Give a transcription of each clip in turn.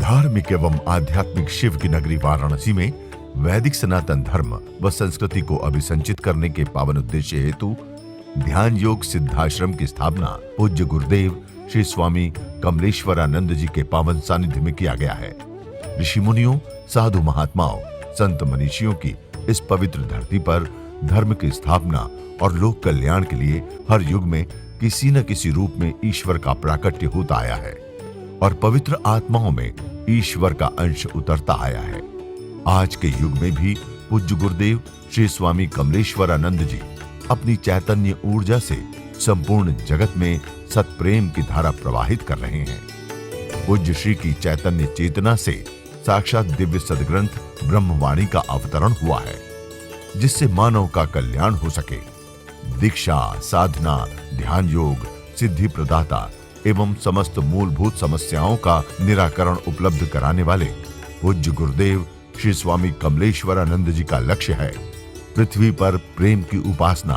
धार्मिक एवं आध्यात्मिक शिव की नगरी वाराणसी में वैदिक सनातन धर्म व संस्कृति को अभिसंचित करने के पावन उद्देश्य हेतु ध्यान योग सिद्धाश्रम की स्थापना पूज्य गुरुदेव श्री स्वामी कमलेश्वरानंद जी के पावन सानिध्य में किया गया है। ऋषि मुनियों, साधु महात्माओं, संत मनीषियों की इस पवित्र धरती पर धर्म की स्थापना और लोक कल्याण के लिए हर युग में किसी न किसी रूप में ईश्वर का प्राकट्य होता आया है और पवित्र आत्माओं में ईश्वर का अंश उतरता आया है। आज के युग में भी पूज्य गुरुदेव श्री स्वामी कमलेश्वरानंद जी अपनी चैतन्य ऊर्जा से संपूर्ण जगत में सत्प्रेम की धारा प्रवाहित कर रहे हैं। पूज्य श्री की चैतन्य चेतना से साक्षात दिव्य सदग्रंथ ब्रह्मवाणी का अवतरण हुआ है, जिससे मानव का कल्याण हो सके। दीक्षा, साधना, ध्यान योग, सिद्धि प्रदाता एवं समस्त मूलभूत समस्याओं का निराकरण उपलब्ध कराने वाले पूज्य गुरुदेव श्री स्वामी कमलेश्वरानंद जी का लक्ष्य है पृथ्वी पर प्रेम की उपासना,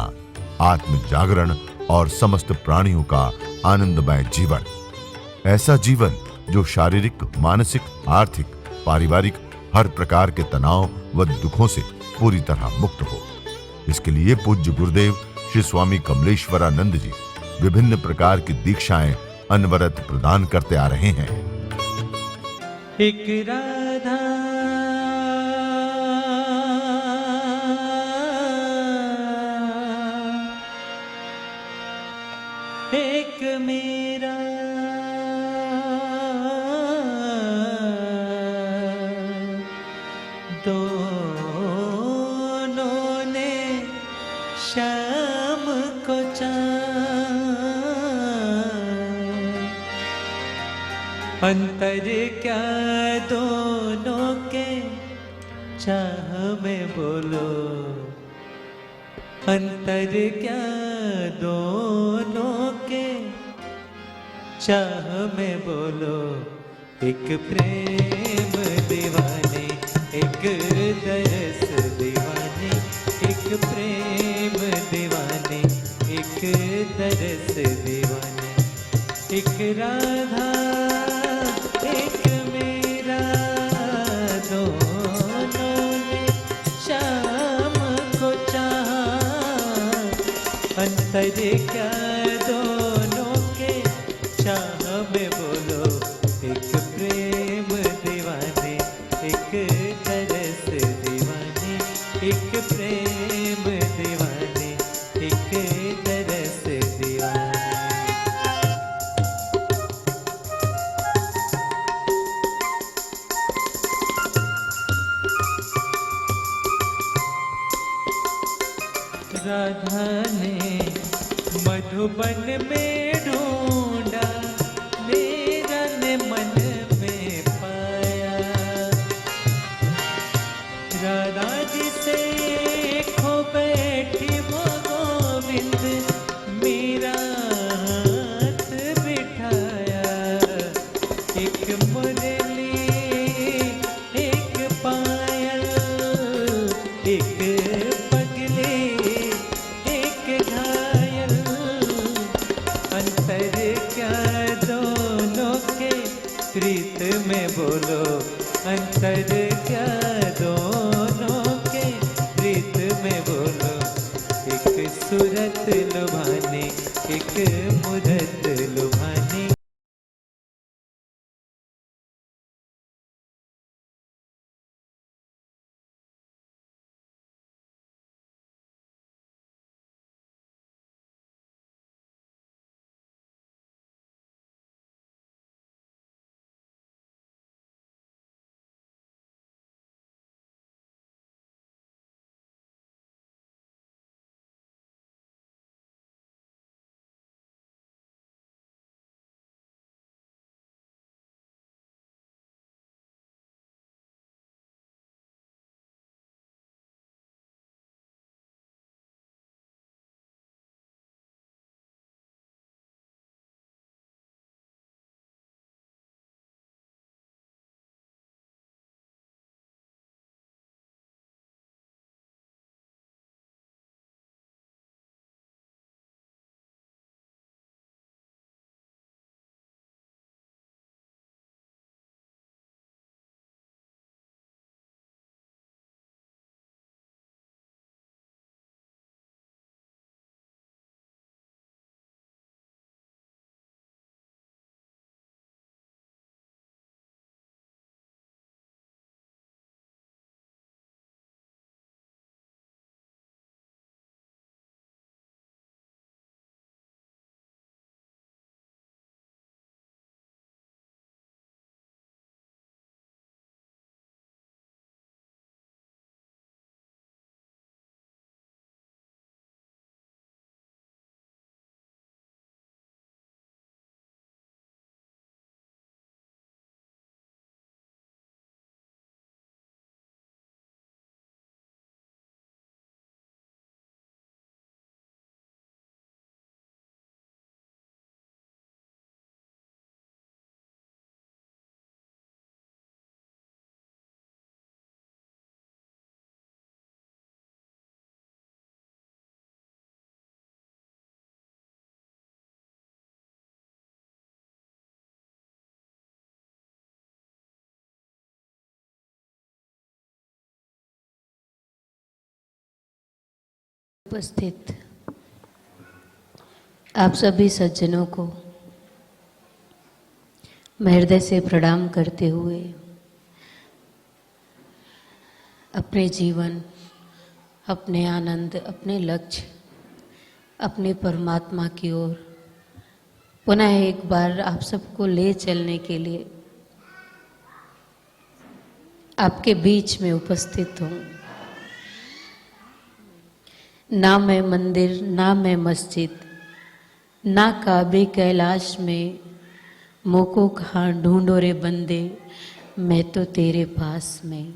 आत्म जागरण और समस्त प्राणियों का आनंदमय जीवन। ऐसा जीवन जो शारीरिक, मानसिक, आर्थिक, पारिवारिक हर प्रकार के तनाव व दुखों से पूरी तरह मुक्त हो। इसके लिए पूज्य गुरुदेव श्री स्वामी कमलेश्वरानंद जी विभिन्न प्रकार की दीक्षाएं अनवरत प्रदान करते आ रहे हैं। एक राधा एक मेरा, दोनों ने शाम को अंतर क्या दोनों के चाह में बोलो, अंतर क्या दोनों के चाह में बोलो। एक प्रेम दीवाने, एक दरस दीवाने, एक प्रेम दीवाने, एक दरस दीवाने। एक राधा एक मेरा, दोनों ने शाम को चाहा। अंतर क्या दोनों के चाह में बोलो। एक प्रेम दीवाने, एक तरस दीवाने, एक प्रेम दीवाने, एक तरस दीवाने। राधा ने मधुबन में ढूंढा, मेरा ने मन में पाया। राधा जी से खो बैठी वो गोविंद, मेरा हाथ बिठाया। एक मुरली, एक पायल, एक प्रीत में बोलो। अंतर क्या दोनों के प्रीत में बोलो। एक सूरत लुभाने, एक मूरत लुभाने। उपस्थित आप सभी सज्जनों को मैं हृदय से प्रणाम करते हुए अपने जीवन, अपने आनंद, अपने लक्ष्य, अपने परमात्मा की ओर पुनः एक बार आप सबको ले चलने के लिए आपके बीच में उपस्थित हूँ। ना मैं मंदिर, ना मैं मस्जिद, ना काबे कैलाश में, मोको कहाँ ढूंढो रे बंदे, मैं तो तेरे पास में।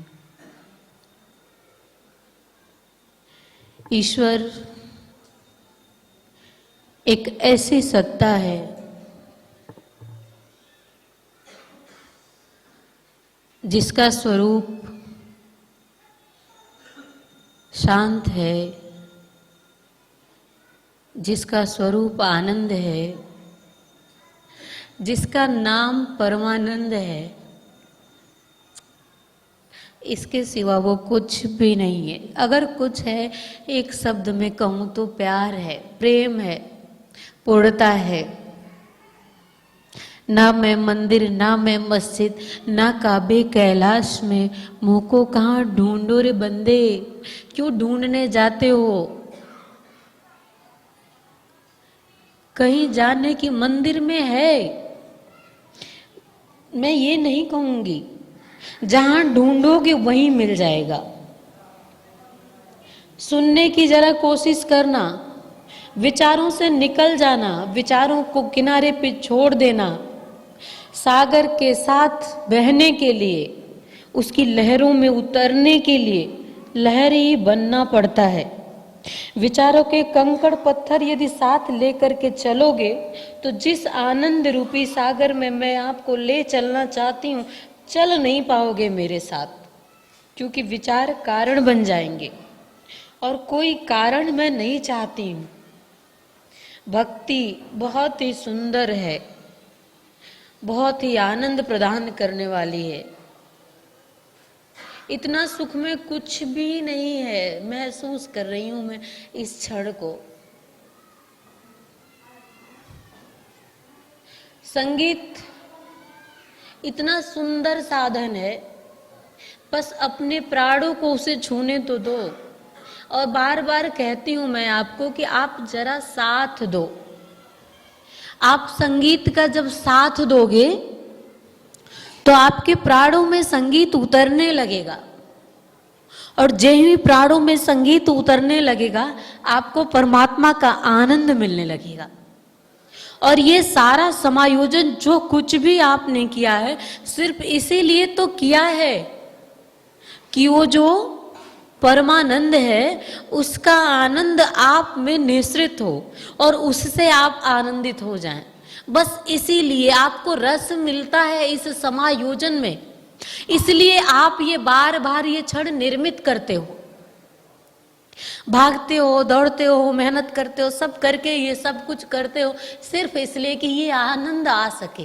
ईश्वर एक ऐसी सत्ता है जिसका स्वरूप शांत है, जिसका स्वरूप आनंद है, जिसका नाम परमानंद है। इसके सिवा वो कुछ भी नहीं है। अगर कुछ है, एक शब्द में कहूँ तो प्यार है, प्रेम है, पूर्णता है। ना मैं मंदिर, ना मैं मस्जिद, ना काबे कैलाश में, मुँह को कहाँ ढूंढो रे बंदे। क्यों ढूंढने जाते हो? कहीं जाने की मंदिर में है, मैं ये नहीं कहूंगी। जहां ढूंढोगे वहीं मिल जाएगा। सुनने की जरा कोशिश करना, विचारों से निकल जाना, विचारों को किनारे पे छोड़ देना। सागर के साथ बहने के लिए, उसकी लहरों में उतरने के लिए लहर ही बनना पड़ता है। विचारों के कंकड़ पत्थर यदि साथ लेकर के चलोगे तो जिस आनंद रूपी सागर में मैं आपको ले चलना चाहती हूँ, चल नहीं पाओगे मेरे साथ, क्योंकि विचार कारण बन जाएंगे और कोई कारण मैं नहीं चाहती हूँ। भक्ति बहुत ही सुंदर है, बहुत ही आनंद प्रदान करने वाली है। इतना सुख में कुछ भी नहीं है। महसूस कर रही हूं मैं इस क्षण को। संगीत इतना सुंदर साधन है, बस अपने प्राणों को उसे छूने तो दो। और बार बार कहती हूं मैं आपको कि आप जरा साथ दो। आप संगीत का जब साथ दोगे तो आपके प्राणों में संगीत उतरने लगेगा, और जैसे ही प्राणों में संगीत उतरने लगेगा आपको परमात्मा का आनंद मिलने लगेगा। और ये सारा समायोजन जो कुछ भी आपने किया है, सिर्फ इसीलिए तो किया है कि वो जो परमानंद है उसका आनंद आप में निश्रित हो और उससे आप आनंदित हो जाएं। बस इसीलिए आपको रस मिलता है इस समायोजन में। इसलिए आप ये बार बार ये क्षण निर्मित करते हो, भागते हो, दौड़ते हो, मेहनत करते हो, सब करके ये सब कुछ करते हो सिर्फ इसलिए कि ये आनंद आ सके।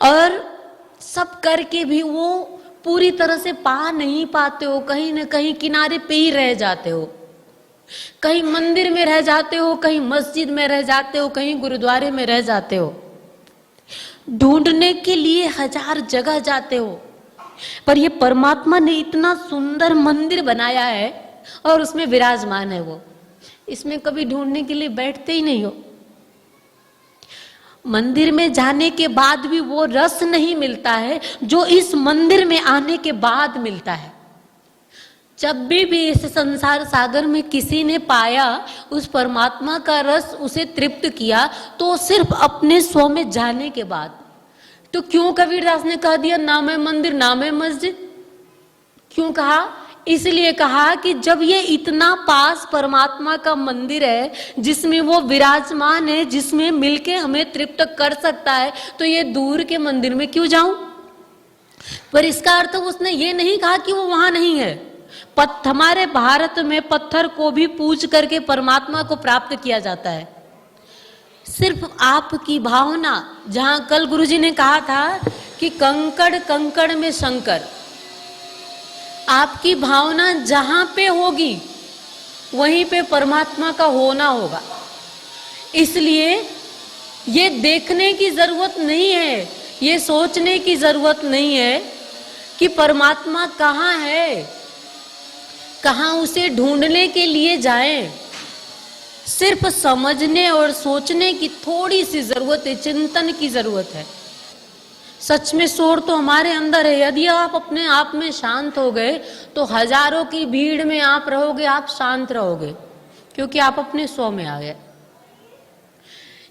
और सब करके भी वो पूरी तरह से पा नहीं पाते हो, कहीं ना कहीं किनारे पे ही रह जाते हो। कहीं मंदिर में रह जाते हो, कहीं मस्जिद में रह जाते हो, कहीं गुरुद्वारे में रह जाते हो। ढूंढने के लिए हजार जगह जाते हो, पर ये परमात्मा ने इतना सुंदर मंदिर बनाया है और उसमें विराजमान है वो। इसमें कभी ढूंढने के लिए बैठते ही नहीं हो। मंदिर में जाने के बाद भी वो रस नहीं मिलता है जो इस मंदिर में आने के बाद मिलता है। जब भी इस संसार सागर में किसी ने पाया उस परमात्मा का रस, उसे तृप्त किया, तो सिर्फ अपने स्व में जाने के बाद। तो क्यों कबीरदास ने कह दिया ना मैं मंदिर, ना मैं मस्जिद? क्यों कहा? इसलिए कहा कि जब ये इतना पास परमात्मा का मंदिर है जिसमें वो विराजमान है, जिसमें मिलके हमें तृप्त कर सकता है, तो ये दूर के मंदिर में क्यों जाऊं? पर इसका अर्थ उसने ये नहीं कहा कि वो वहां नहीं है। हमारे भारत में पत्थर को भी पूज करके परमात्मा को प्राप्त किया जाता है। सिर्फ आपकी भावना, जहां कल गुरुजी ने कहा था कि कंकड़ कंकड़ में शंकर, आपकी भावना जहां पे होगी वहीं पे परमात्मा का होना होगा। इसलिए ये देखने की जरूरत नहीं है, ये सोचने की जरूरत नहीं है कि परमात्मा कहाँ है, कहाँ उसे ढूंढने के लिए जाएं। सिर्फ समझने और सोचने की थोड़ी सी जरूरत है, चिंतन की जरूरत है। सच में शोर तो हमारे अंदर है। यदि आप अपने आप में शांत हो गए तो हजारों की भीड़ में आप रहोगे, आप शांत रहोगे, क्योंकि आप अपने स्व में आ गए।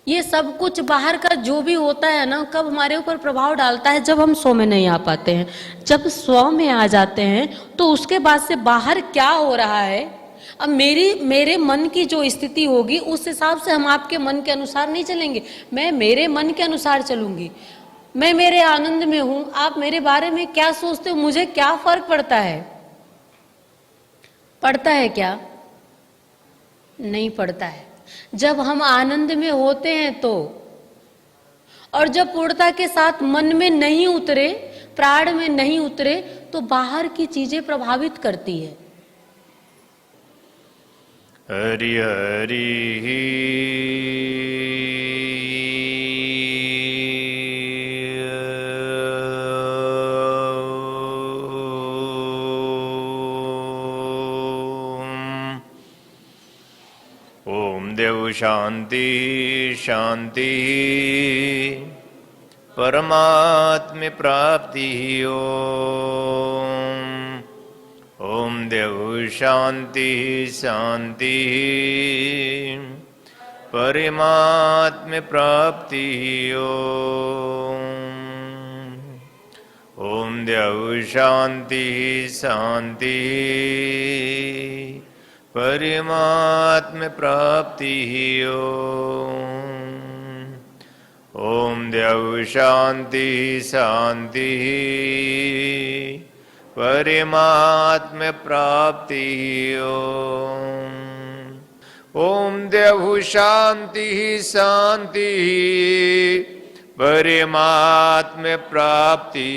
ये सब कुछ बाहर का जो भी होता है ना, कब हमारे ऊपर प्रभाव डालता है? जब हम स्व में नहीं आ पाते हैं। जब स्व में आ जाते हैं तो उसके बाद से बाहर क्या हो रहा है, अब मेरे मन की जो स्थिति होगी उस हिसाब से हम आपके मन के अनुसार नहीं चलेंगे। मैं मेरे मन के अनुसार चलूंगी, मैं मेरे आनंद में हूं, आप मेरे बारे में क्या सोचते हो, मुझे क्या फर्क पड़ता है? पड़ता है क्या? नहीं पड़ता है। जब हम आनंद में होते हैं तो, और जब पूर्णता के साथ मन में नहीं उतरे, प्राण में नहीं उतरे, तो बाहर की चीजें प्रभावित करती है। हरि हरि ओम देव शांति शांति परमात्म प्राप्ति ओम देव शांति शांति परमात्म प्राप्ति ओम देव शांति शांति परमात्म प्राप्ति ओम देव शांति शांति परमात्म प्राप्ति ओम देव शांति शांति परमात्म प्राप्ति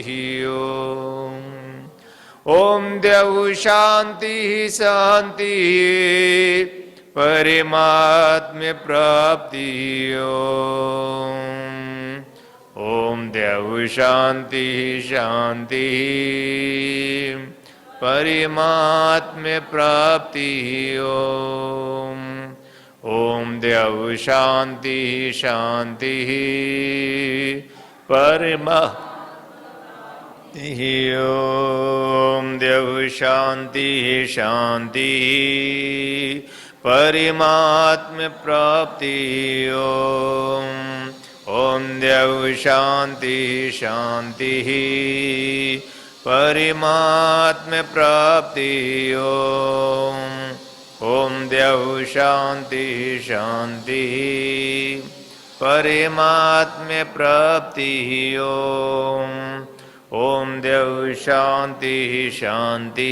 ओम देव शांति शांति परमात्म प्राप्ति ओम देव शांति शांति परमात्म प्राप्ति ओम देव शांति शांति परमात्म ओम देव शांति शांति परमात्म प्राप्ति ओम देव शांति शांति परमात्म प्राप्ति ओम देव शांति शांति परमात्म प्राप्ति ओम देव शांति शांति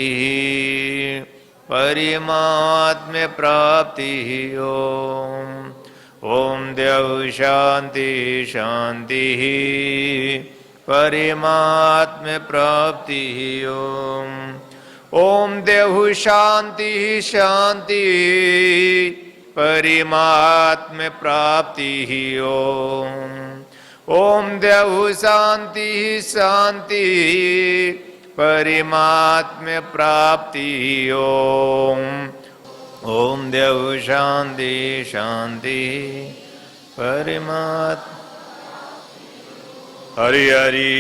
परमात्म प्राप्ति ओम देव शांति शांति परमात्म प्राप्ति ओम देव शांति शांति परमात्म प्राप्ति ओम देव शांति शांति परमात्म प्राप्ति ओम देव शांति शांति परमात्म हरि हरि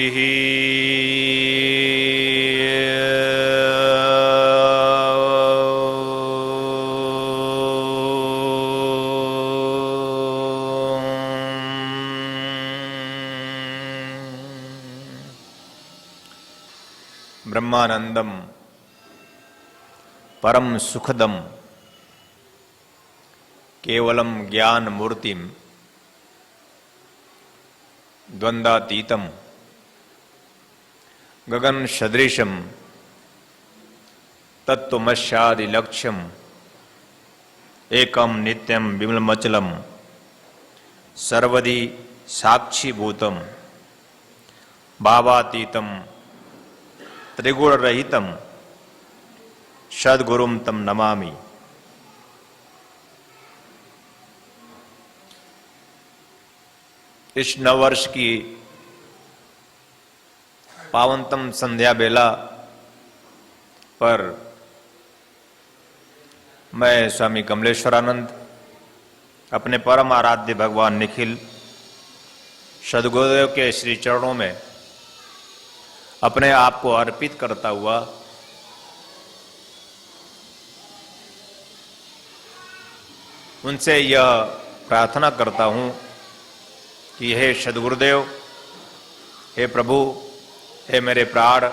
ब्रह्मानंदम परम सुखदम केवलम ज्ञान मूर्तिम द्वंद्वातीतम गगन सदृशम तत्वमस्यादि लक्ष्यम एकम नित्यम विमलमचलम सर्वधि साक्षीभूतम भावातीतम त्रिगुण रहितम सद्गुरुम तम नमामि। इस नववर्ष की पावनतम संध्या बेला पर मैं स्वामी कमलेश्वरानंद अपने परम आराध्य भगवान निखिल सद्गुरुदेव के श्री चरणों में अपने आप को अर्पित करता हुआ उनसे यह प्रार्थना करता हूं कि हे सद्गुरुदेव, हे प्रभु, हे मेरे प्राण,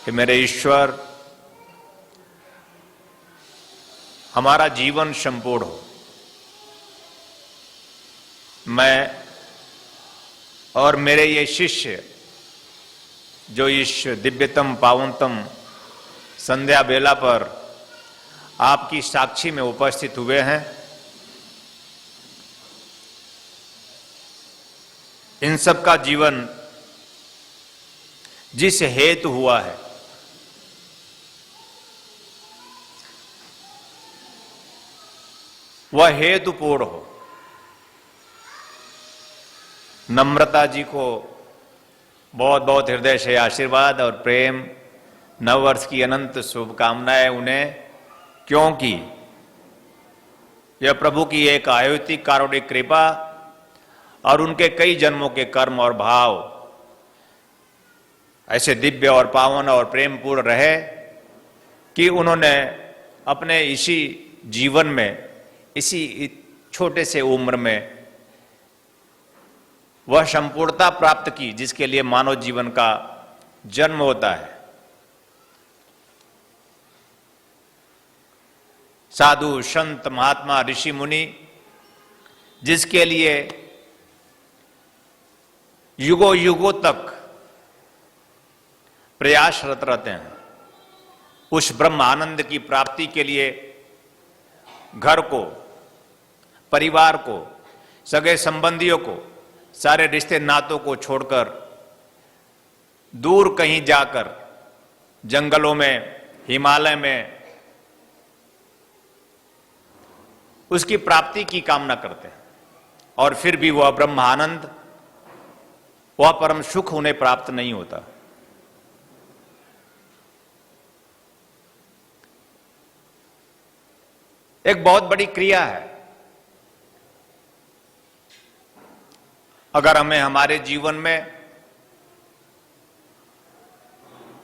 हे मेरे ईश्वर, हमारा जीवन संपूर्ण हो। मैं और मेरे ये शिष्य जो इस दिव्यतम पावनतम संध्या बेला पर आपकी साक्षी में उपस्थित हुए हैं, इन सब का जीवन जिस हेतु हुआ है वह हेतुपूर्ण हो। नम्रता जी को बहुत बहुत हृदय से आशीर्वाद और प्रेम, नववर्ष की अनंत शुभकामनाएं उन्हें, क्योंकि यह प्रभु की एक आयोतिक कारुणिक कृपा और उनके कई जन्मों के कर्म और भाव ऐसे दिव्य और पावन और प्रेमपूर्ण रहे कि उन्होंने अपने इसी जीवन में, इसी छोटे से उम्र में वह संपूर्णता प्राप्त की जिसके लिए मानव जीवन का जन्म होता है। साधु संत महात्मा ऋषि मुनि जिसके लिए युगों युगों तक प्रयासरत रहते हैं, उस ब्रह्म आनंद की प्राप्ति के लिए घर को, परिवार को, सगे संबंधियों को, सारे रिश्ते नातों को छोड़कर दूर कहीं जाकर जंगलों में, हिमालय में उसकी प्राप्ति की कामना करते हैं, और फिर भी वह ब्रह्म आनंद, वह परम सुख उन्हें प्राप्त नहीं होता। एक बहुत बड़ी क्रिया है। अगर हमें हमारे जीवन में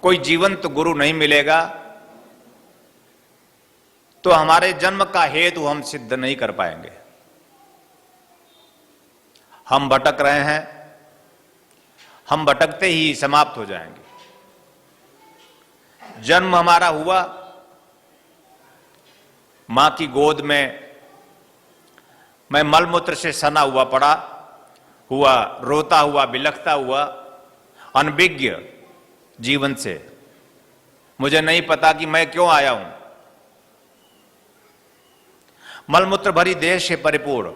कोई जीवंत गुरु नहीं मिलेगा तो हमारे जन्म का हेतु हम सिद्ध नहीं कर पाएंगे। हम भटक रहे हैं, हम भटकते ही समाप्त हो जाएंगे। जन्म हमारा हुआ मां की गोद में, मैं मलमूत्र से सना हुआ पड़ा हुआ, रोता हुआ, बिलखता हुआ, अनभिज्ञ जीवन से, मुझे नहीं पता कि मैं क्यों आया हूं। मलमूत्र भरी देह से परिपूर्ण,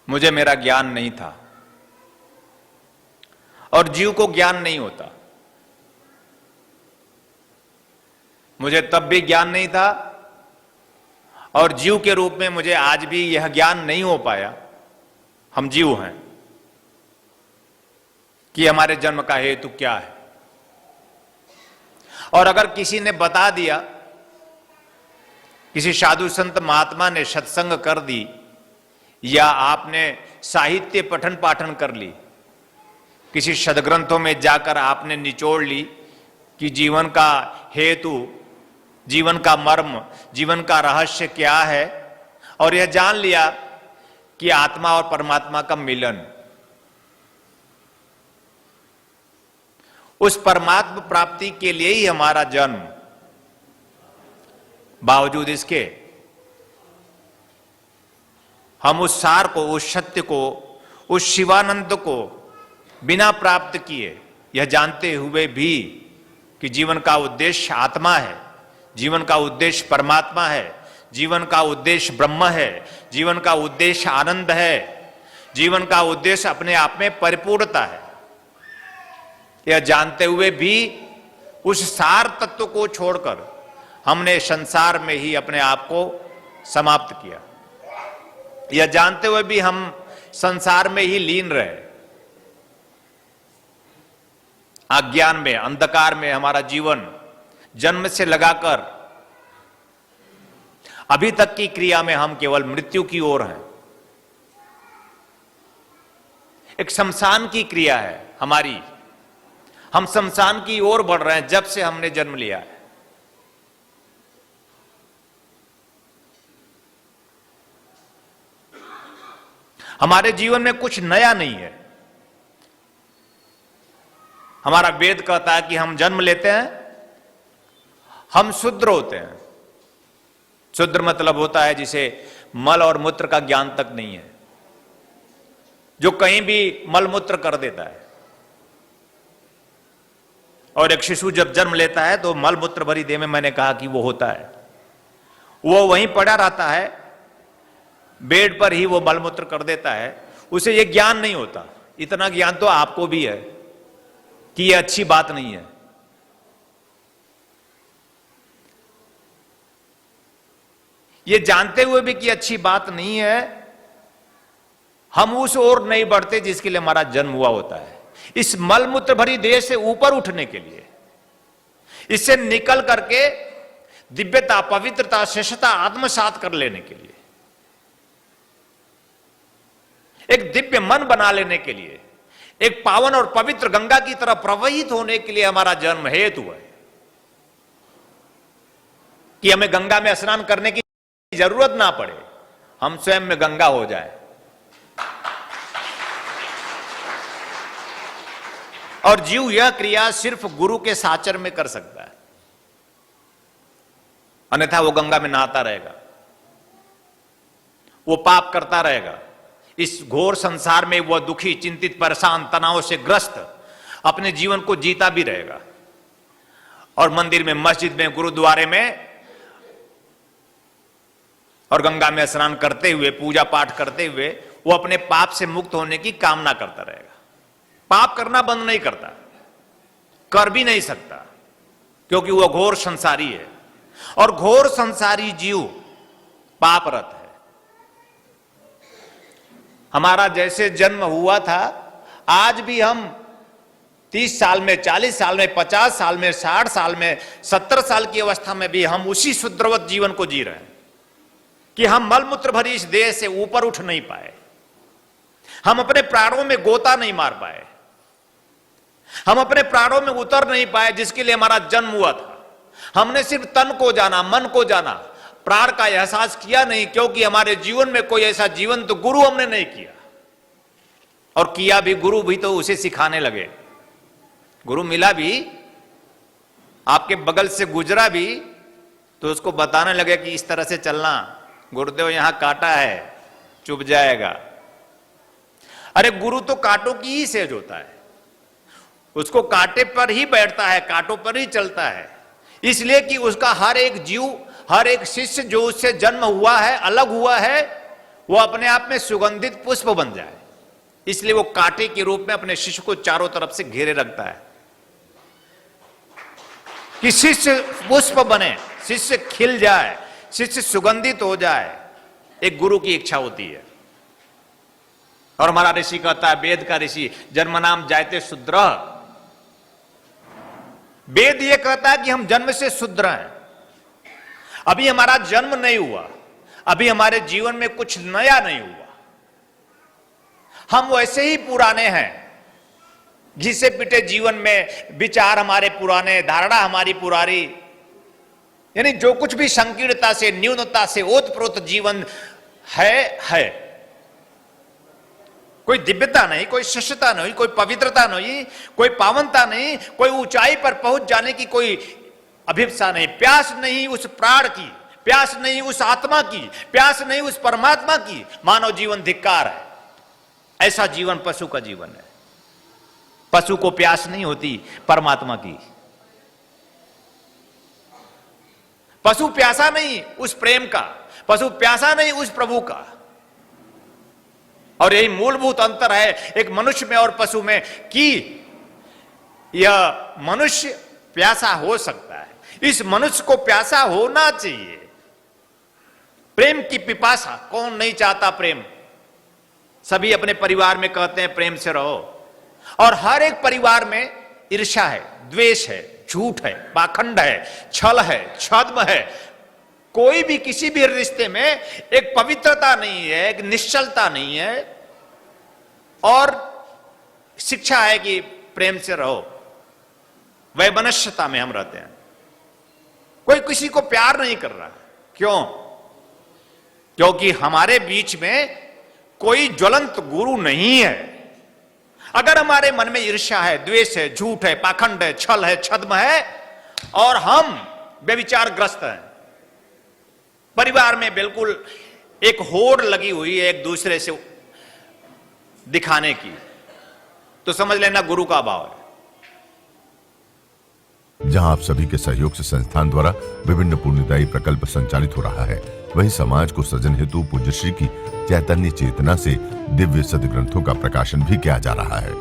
मुझे मेरा ज्ञान नहीं था और जीव को ज्ञान नहीं होता। मुझे तब भी ज्ञान नहीं था और जीव के रूप में मुझे आज भी यह ज्ञान नहीं हो पाया, हम जीव हैं, कि हमारे जन्म का हेतु क्या है। और अगर किसी ने बता दिया, किसी साधु संत महात्मा ने सत्संग कर दी, या आपने साहित्य पठन पाठन कर ली, किसी सदग्रंथों में जाकर आपने निचोड़ ली कि जीवन का हेतु, जीवन का मर्म, जीवन का रहस्य क्या है, और यह जान लिया कि आत्मा और परमात्मा का मिलन, उस परमात्मा प्राप्ति के लिए ही हमारा जन्म, बावजूद इसके हम उस सार को, उस सत्य को, उस शिवानंद को बिना प्राप्त किए, यह जानते हुए भी कि जीवन का उद्देश्य आत्मा है, जीवन का उद्देश्य परमात्मा है, जीवन का उद्देश्य ब्रह्म है, जीवन का उद्देश्य आनंद है, जीवन का उद्देश्य अपने आप में परिपूर्णता है, यह जानते हुए भी उस सार तत्व को छोड़कर हमने संसार में ही अपने आप को समाप्त किया। यह जानते हुए भी हम संसार में ही लीन रहे, अज्ञान में, अंधकार में हमारा जीवन जन्म से लगाकर अभी तक की क्रिया में हम केवल मृत्यु की ओर हैं। एक शमशान की क्रिया है हमारी, हम शमशान की ओर बढ़ रहे हैं जब से हमने जन्म लिया है। हमारे जीवन में कुछ नया नहीं है। हमारा वेद कहता है कि हम जन्म लेते हैं, हम शूद्र होते हैं। शूद्र मतलब होता है जिसे मल और मूत्र का ज्ञान तक नहीं है, जो कहीं भी मल मूत्र कर देता है। और एक शिशु जब जन्म लेता है तो मल मूत्र भरी देह में, मैंने कहा कि वो होता है, वो वहीं पड़ा रहता है, बेड पर ही वो मल मूत्र कर देता है, उसे ये ज्ञान नहीं होता। इतना ज्ञान तो आपको भी है कि ये अच्छी बात नहीं है। ये जानते हुए भी कि अच्छी बात नहीं है, हम उस ओर नहीं बढ़ते जिसके लिए हमारा जन्म हुआ होता है। इस मलमूत्र भरी देह से ऊपर उठने के लिए, इससे निकल करके दिव्यता, पवित्रता, श्रेष्ठता आत्मसात कर लेने के लिए, एक दिव्य मन बना लेने के लिए, एक पावन और पवित्र गंगा की तरह प्रवाहित होने के लिए हमारा जन्म हेतु है कि हमें गंगा में स्नान करने की जरूरत ना पड़े, हम स्वयं में गंगा हो जाए। और जीव यह क्रिया सिर्फ गुरु के साचर में कर सकता है, अन्यथा वो गंगा में नहाता रहेगा, वो पाप करता रहेगा। इस घोर संसार में वह दुखी, चिंतित, परेशान, तनाव से ग्रस्त अपने जीवन को जीता भी रहेगा। और मंदिर में, मस्जिद में, गुरुद्वारे में और गंगा में स्नान करते हुए, पूजा पाठ करते हुए वो अपने पाप से मुक्त होने की कामना करता रहेगा। पाप करना बंद नहीं करता, कर भी नहीं सकता, क्योंकि वह घोर संसारी है। और घोर संसारी जीव पापरत है। हमारा जैसे जन्म हुआ था, आज भी हम 30 साल में, 40 साल में, 50 साल में, 60 साल में, 70 साल की अवस्था में भी हम उसी शुद्रवत जीवन को जी रहे हैं कि हम मलमूत्र भरी इस देह से ऊपर उठ नहीं पाए, हम अपने प्राणों में गोता नहीं मार पाए, हम अपने प्राणों में उतर नहीं पाए जिसके लिए हमारा जन्म हुआ था। हमने सिर्फ तन को जाना, मन को जाना, प्राण का एहसास किया नहीं, क्योंकि हमारे जीवन में कोई ऐसा जीवंत गुरु हमने नहीं किया। और किया भी गुरु भी तो उसे सिखाने लगे। गुरु मिला भी, आपके बगल से गुजरा भी तो उसको बताने लगे कि इस तरह से चलना, गुरुदेव यहां कांटा है, चुभ जाएगा। अरे गुरु तो कांटों की ही सेज होता है, उसको कांटे पर ही बैठता है, कांटों पर ही चलता है, इसलिए कि उसका हर एक जीव, हर एक शिष्य जो उससे जन्म हुआ है, अलग हुआ है, वो अपने आप में सुगंधित पुष्प बन जाए। इसलिए वो कांटे के रूप में अपने शिष्य को चारों तरफ से घेरे रखता है कि शिष्य पुष्प बने, शिष्य खिल जाए, शिष्य सुगंधित हो जाए। एक गुरु की इच्छा होती है। और हमारा ऋषि कहता है, वेद का ऋषि, जन्म नाम जायते शूद्र। वेद ये कहता है कि हम जन्म से शूद्र हैं। अभी हमारा जन्म नहीं हुआ, अभी हमारे जीवन में कुछ नया नहीं हुआ, हम वैसे ही पुराने हैं। घिसे पिटे जीवन में विचार हमारे पुराने, धारणा हमारी पुरानी, यानी जो कुछ भी संकीर्णता से, न्यूनता से ओतप्रोत जीवन है। कोई दिव्यता नहीं, कोई शिष्यता नहीं, कोई पवित्रता नहीं, कोई पावनता नहीं, कोई ऊंचाई पर पहुंच जाने की कोई अभिप्सा नहीं, प्यास नहीं उस प्राण की, प्यास नहीं उस आत्मा की, प्यास नहीं उस परमात्मा की। मानव जीवन धिक्कार है। ऐसा जीवन पशु का जीवन है। पशु को प्यास नहीं होती परमात्मा की। पशु प्यासा नहीं उस प्रेम का, पशु प्यासा नहीं उस प्रभु का। और यही मूलभूत अंतर है एक मनुष्य में और पशु में, कि यह मनुष्य प्यासा हो सकता है। इस मनुष्य को प्यासा होना चाहिए, प्रेम की पिपासा, कौन नहीं चाहता प्रेम। सभी अपने परिवार में कहते हैं प्रेम से रहो, और हर एक परिवार में ईर्ष्या है, द्वेष है, झूठ है, पाखंड है, छल है, छद्म है। कोई भी किसी भी रिश्ते में एक पवित्रता नहीं है, एक निश्चलता नहीं है। और शिक्षा है कि प्रेम से रहो, वैमनस्यता में हम रहते हैं। कोई किसी को प्यार नहीं कर रहा। क्यों? क्योंकि हमारे बीच में कोई ज्वलंत गुरु नहीं है। अगर हमारे मन में ईर्ष्या है, द्वेष है, झूठ है, पाखंड है, छल है, छद्म है, और हम व्यभिचारग्रस्त हैं, परिवार में बिल्कुल एक होड़ लगी हुई है एक दूसरे से दिखाने की, तो समझ लेना गुरु का अभाव है। जहां आप सभी के सहयोग से संस्थान द्वारा विभिन्न पुण्यदायी प्रकल्प संचालित हो रहा है, वहीं समाज को सृजन हेतु पूज्य श्री की चैतन्य चेतना से दिव्य सदग्रंथों का प्रकाशन भी किया जा रहा है।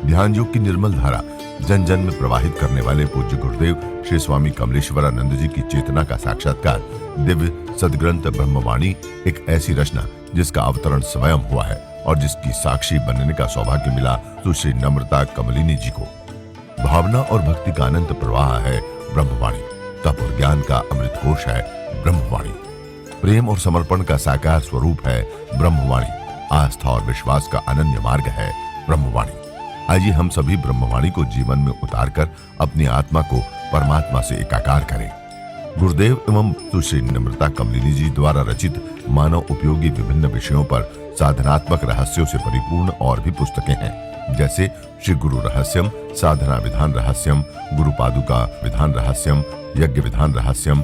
ध्यान योग की निर्मल धारा जन जन में प्रवाहित करने वाले पूज्य गुरुदेव श्री स्वामी कमलेश्वरानंद जी की चेतना का साक्षात्कार दिव्य सदग्रंथ ब्रह्मवाणी, एक ऐसी रचना जिसका अवतरण स्वयं हुआ है और जिसकी साक्षी बनने का सौभाग्य मिला सुश्री नम्रता कमलिनी जी को। भावना और भक्ति का अनंत प्रवाह है ब्रह्मवाणी, तप और ज्ञान का अमृत कोश है ब्रह्मवाणी, प्रेम और समर्पण का साकार स्वरूप है ब्रह्मवाणी, आस्था और विश्वास का अनन्य मार्ग है ब्रह्मवाणी। आइए हम सभी ब्रह्मवाणी को जीवन में उतारकर अपनी आत्मा को परमात्मा से एकाकार करें। गुरुदेव एवं सुश्री नम्रता कमलिनी जी द्वारा रचित मानव उपयोगी विभिन्न विषयों पर साधनात्मक रहस्यों से परिपूर्ण और भी पुस्तकें हैं, जैसे श्री गुरु रहस्यम, साधना विधान रहस्यम, गुरु पादुका विधान रहस्यम, यज्ञ विधान रहस्यम,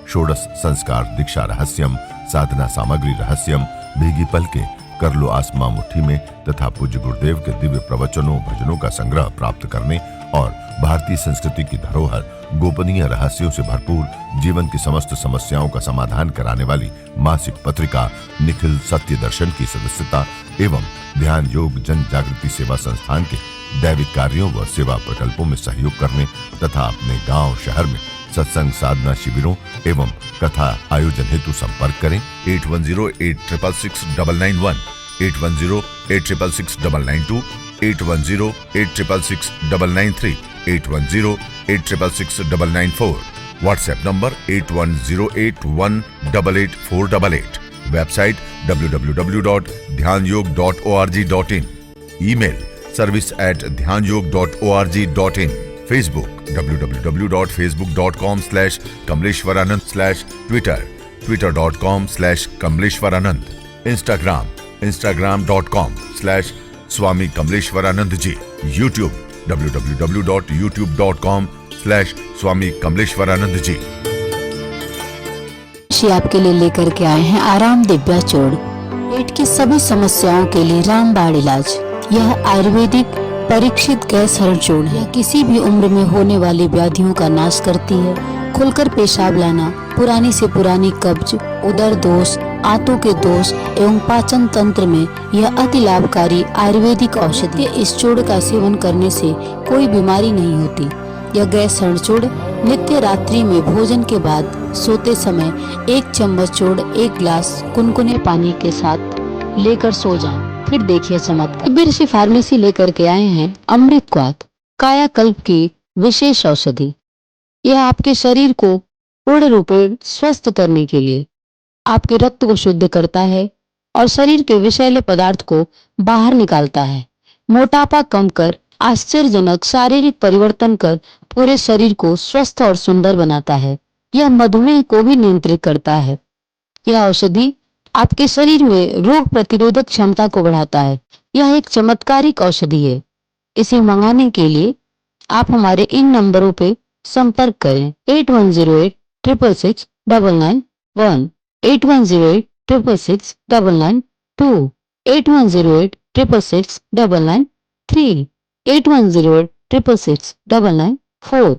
षोडश संस्कार दीक्षा रहस्यम, साधना सामग्री रहस्यम, भीगी पलके, कर लो आसमां मुट्ठी में, तथा पूज्य गुरुदेव के दिव्य प्रवचनों भजनों का संग्रह प्राप्त करने और भारतीय संस्कृति की धरोहर गोपनीय रहस्यों से भरपूर जीवन की समस्त समस्याओं का समाधान कराने वाली मासिक पत्रिका निखिल सत्य दर्शन की सदस्यता एवं ध्यान योग जन जागृति सेवा संस्थान के दैविक कार्यों व सेवा प्रकल्पों में सहयोग करने तथा अपने गांव शहर में सत्संग साधना शिविरों एवं कथा आयोजन हेतु संपर्क करें 8108666991, 8108666992, 8108666993, 8108666994, व्हाट्सएप नंबर 8108188488, वेबसाइट www.dhyanयोग.org.in, ईमेल service@dhyanयोग.org.in, Facebook www.facebook.com/kamleshwaranand/, Twitter twitter.com/kamleshwaranand, Instagram instagram.com/स्वामी कमलेश्वरानंद जी, यूट्यूब www.youtube.com/स्वामी कमलेश्वरानंद जी। आपके लिए लेकर के आए हैं आराम दिव्या चूर्ण, पेट की सभी समस्याओं के लिए रामबाण इलाज। यह आयुर्वेदिक परीक्षित गैस हरण चूर्ण है। किसी भी उम्र में होने वाली व्याधियों का नाश करती है। खुलकर पेशाब लाना, पुरानी से पुरानी कब्ज, उदर दोष, आंतों के दोष एवं पाचन तंत्र में यह अति लाभकारी आयुर्वेदिक औषधि है। इस चूर्ण का सेवन करने से कोई बीमारी नहीं होती। यह गैस हरण चूर्ण नित्य रात्रि में भोजन के बाद सोते समय 1 चम्मच चूर्ण 1 गिलास कुनकुने पानी के साथ लेकर सो जाएं। फिर देखिए चमत्कार। बिरसी फार्मेसी लेकर के आए हैं अमृत क्वाथ, कायाकल्प की विशेष औषधि। यह आपके शरीर को पूर्ण रूप में स्वस्थ करने के लिए आपके रक्त को शुद्ध करता है और शरीर के विषैले पदार्थ को बाहर निकालता है। मोटापा कम कर आश्चर्यजनक शारीरिक परिवर्तन कर पूरे शरीर को स्वस्थ और सुंदर बनाता है। यह मधुमेह को भी नियंत्रित करता है। यह औषधि आपके शरीर में रोग प्रतिरोधक क्षमता को बढ़ाता है। यह एक चमत्कारिक औषधि है। इसे मंगाने के लिए आप हमारे इन नंबरों पे संपर्क करें 8108666991, 8108666992, 8108666993, 8108666994।